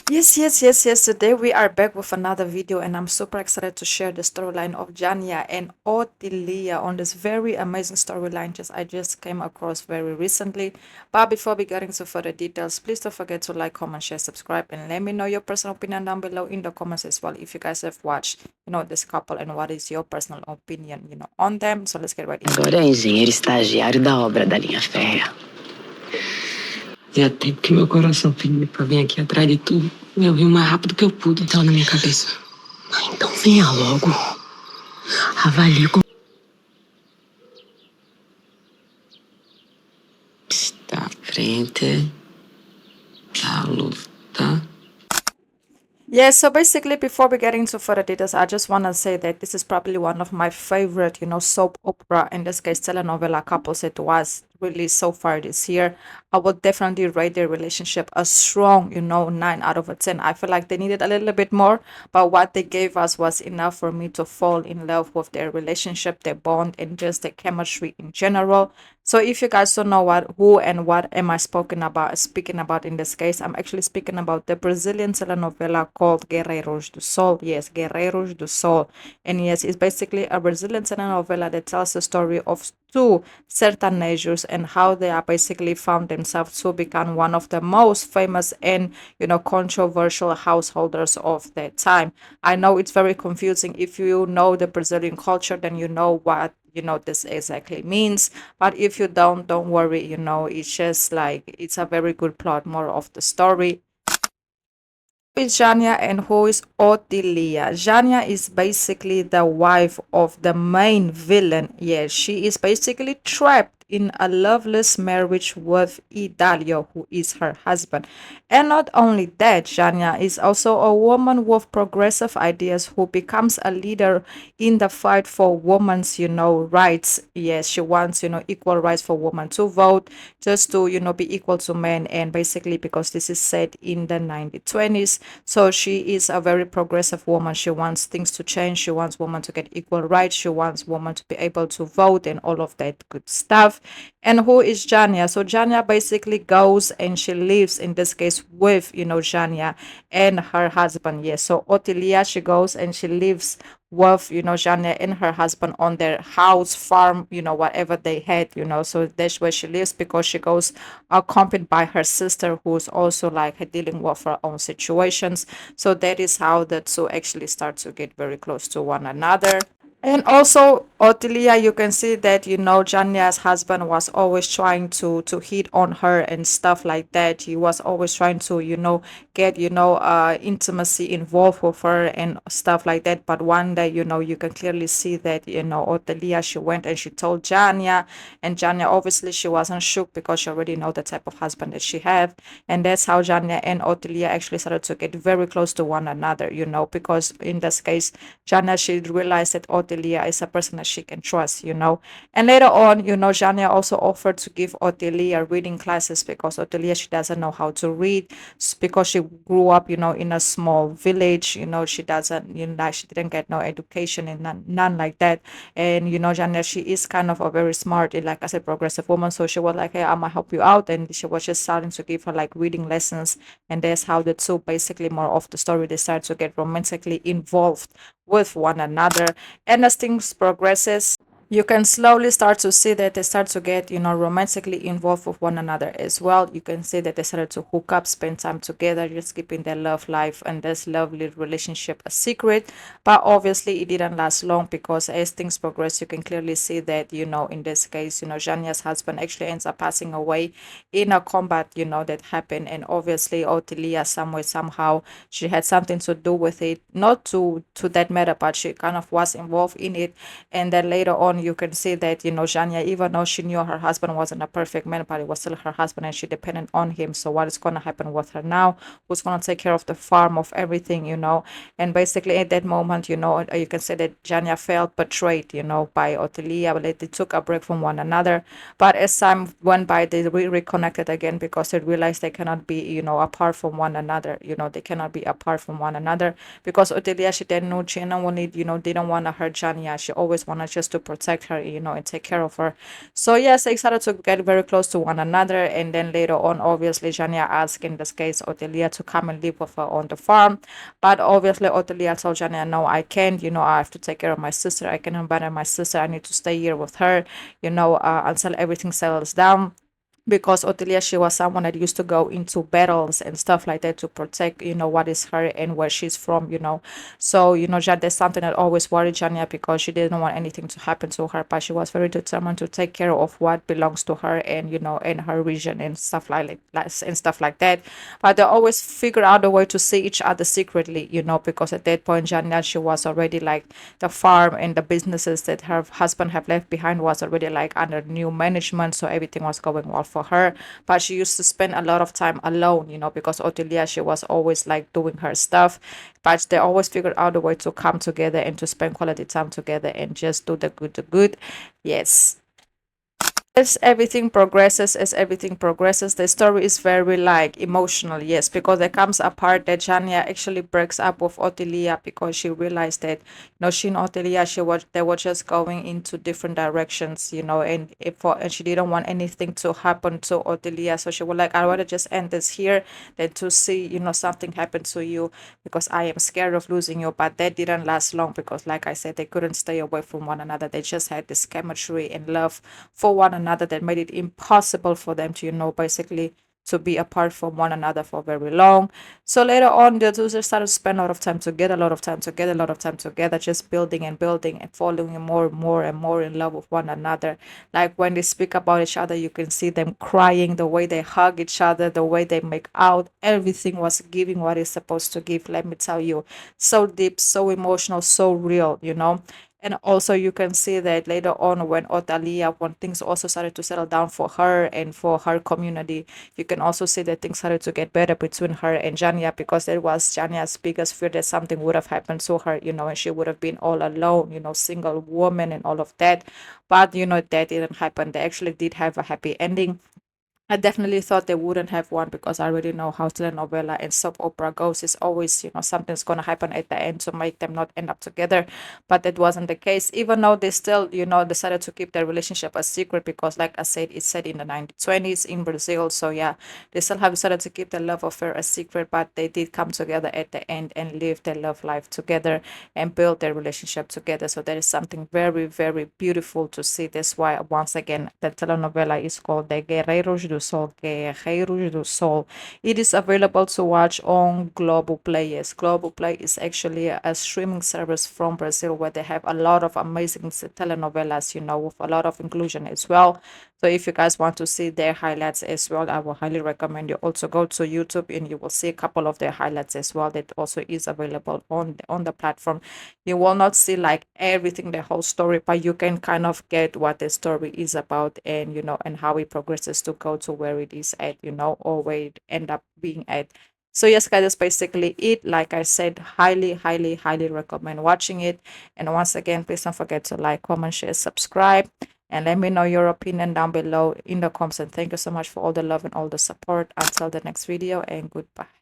Yes. Today we are back with another video, and I'm super excited to share the storyline of Jania and Otilia on this very amazing storyline I just came across very recently. But before we get into further details, please don't forget to like, comment, share, subscribe, and let me know your personal opinion down below in the comments as well. If you guys have watched, this couple and what is your personal opinion, on them. So let's get right into it. Agora é engenheiro estagiário da obra da linha férrea. Fazia tempo que meu coração pedia pra vir aqui atrás de tudo. Eu vim o mais rápido que eu pude, então na minha cabeça. Então venha logo. Avalie como está à frente da luta. Yeah, so basically, before we get into further details, I just want to say that this is probably one of my favorite, soap opera, in this case, telenovela couples it was released so far this year. I would definitely rate their relationship a strong, 9 out of a 10. I feel like they needed a little bit more, but what they gave us was enough for me to fall in love with their relationship, their bond, and just the chemistry in general. So if you guys don't know who and what am I speaking about in this case, I'm actually speaking about the Brazilian telenovela called Guerreiros do Sol. Yes, Guerreiros do Sol. And yes, it's basically a Brazilian telenovela that tells the story of two sertanejos and how they are basically found themselves to become one of the most famous and controversial householders of their time. I know it's very confusing. If you know the Brazilian culture, then you know what this exactly means, but if you don't worry, it's just like it's a very good plot, more of the story. Who is Jania and who is Otilia? Jania is basically the wife of the main villain. Yes, she is basically trapped in a loveless marriage with Idalio, who is her husband. And not only that, Jania is also a woman with progressive ideas who becomes a leader in the fight for women's, rights. Yes, she wants, equal rights for women to vote, just to, be equal to men. And basically, because this is set in the 1920s, so she is a very progressive woman. She wants things to change. She wants women to get equal rights. She wants women to be able to vote and all of that good stuff. And who is Jania? So Jania basically goes and she lives in this case with, Jania and her husband. Yes. So Otilia, she goes and she lives with, Jania and her husband on their house, farm, whatever they had, So that's where she lives because she goes accompanied by her sister, who's also like dealing with her own situations. So that is how the two actually start to get very close to one another. And also, Otilia, you can see that, Jania's husband was always trying to hit on her and stuff like that. He was always trying to, get, intimacy involved with her and stuff like that. But one day, you can clearly see that, Otilia, she went and she told Jania, and Jania, obviously, she wasn't shook because she already know the type of husband that she have. And that's how Jania and Otilia actually started to get very close to one another, because in this case, Jania, she realized that Otilia is a person that she can trust, And later on, Jania also offered to give Otilia reading classes because Otilia, she doesn't know how to read because she grew up, in a small village, she doesn't, like she didn't get no education and none like that. And, Jania, she is kind of a very smart, like I said, progressive woman. So she was like, hey, I'm gonna help you out. And she was just starting to give her like reading lessons. And that's how the two basically more of the story, they start to get romantically involved with one another. And as things progresses, you can slowly start to see that they start to get, romantically involved with one another as well. You can see that they started to hook up, spend time together, just keeping their love life and this lovely relationship a secret. But obviously, it didn't last long because as things progress, you can clearly see that, in this case, Jania's husband actually ends up passing away in a combat, that happened. And obviously, Otilia, some way, somehow, she had something to do with it, not to that matter, but she kind of was involved in it. And then later on, you can see that, Jania, even though she knew her husband wasn't a perfect man, but it was still her husband and she depended on him. So what is going to happen with her now? Who's going to take care of the farm, of everything, And basically at that moment, you can say that Jania felt betrayed, by Otilia. But they took a break from one another. But as time went by, they reconnected again because they realized they cannot be, apart from one another. They cannot be apart from one another because Otilia, she didn't know genuinely, didn't want to hurt Jania. She always wanted just to protect protect her, and take care of her. So yes, they started to get very close to one another, and then later on, obviously, Jania asked, in this case, Otilia to come and live with her on the farm. But obviously, Otilia told Jania, no, I can't, I have to take care of my sister. I can abandon my sister. I need to stay here with her, until everything settles down, because Otilia, she was someone that used to go into battles and stuff like that to protect, what is her and where she's from. So, there's something that always worried Jania, because she didn't want anything to happen to her, but she was very determined to take care of what belongs to her and, in her region and stuff and stuff like that. But they always figure out a way to see each other secretly, because at that point, Jania, she was already like the farm and the businesses that her husband have left behind was already like under new management, so everything was going well for her. But she used to spend a lot of time alone, because Otilia, she was always like doing her stuff, but they always figured out a way to come together and to spend quality time together and just do the good. Yes. As everything progresses, the story is very like emotional, yes, because there comes a part that Jania actually breaks up with Otilia, because she realized that, she and Otilia, they were just going into different directions, and she didn't want anything to happen to Otilia, so she was like, I'd rather just end this here than to see, something happen to you, because I am scared of losing you. But that didn't last long, because like I said, they couldn't stay away from one another. They just had this chemistry and love for one another that made it impossible for them to, basically to be apart from one another for very long. So later on, the two started to spend a lot of time together, just building and building and falling more and more and more in love with one another. Like when they speak about each other, you can see them crying, the way they hug each other, the way they make out. Everything was giving what it's supposed to give. Let me tell you, so deep, so emotional, so real. And also you can see that later on, when things also started to settle down for her and for her community, you can also see that things started to get better between her and Jania, because it was Jania's biggest fear that something would have happened to her, and she would have been all alone, single woman and all of that. But that didn't happen. They actually did have a happy ending. I definitely thought they wouldn't have one, because I already know how telenovela and soap opera goes. It's always, something's going to happen at the end to make them not end up together. But that wasn't the case, even though they still, decided to keep their relationship a secret, because, like I said, it's set in the 1920s in Brazil. So, yeah, they still have decided to keep their love affair a secret, but they did come together at the end and live their love life together and build their relationship together. So, that is something very, very beautiful to see. That's why, once again, the telenovela is called the Guerreiros do Sol, Guerreiros do Sol. It is available to watch on Global Play. Yes, Global Play is actually a streaming service from Brazil, where they have a lot of amazing telenovelas, with a lot of inclusion as well. So if you guys want to see their highlights as well, I will highly recommend you also go to YouTube, and you will see a couple of their highlights as well. That also is available on the platform. You will not see like everything, the whole story, but you can kind of get what the story is about, and and how it progresses to go to where it is at, or where it end up being at. So yes, guys, that's basically it. Like I said, highly, highly, highly recommend watching it. And once again, please don't forget to like, comment, share, subscribe, and let me know your opinion down below in the comments. And thank you so much for all the love and all the support. Until the next video, and goodbye.